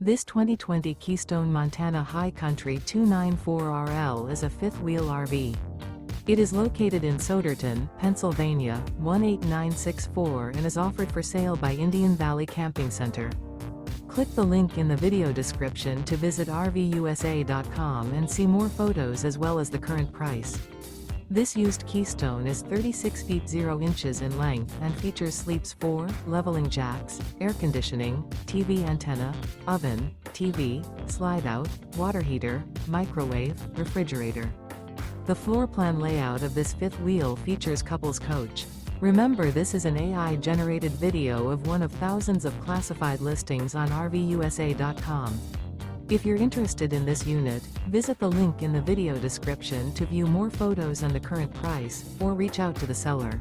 This 2020 Keystone Montana High Country 294RL is a fifth-wheel RV. It is located in Souderton, Pennsylvania, 18964 and is offered for sale by Indian Valley Camping Center. Click the link in the video description to visit RVUSA.com and see more photos as well as the current price. This used Keystone is 36 feet 0 inches in length and features sleeps 4, leveling jacks, air conditioning, TV antenna, oven, TV, slide-out, water heater, microwave, refrigerator. The floor plan layout of this fifth wheel features couples coach. Remember, this is an AI-generated video of one of thousands of classified listings on RVUSA.com. If you're interested in this unit, visit the link in the video description to view more photos and the current price, or reach out to the seller.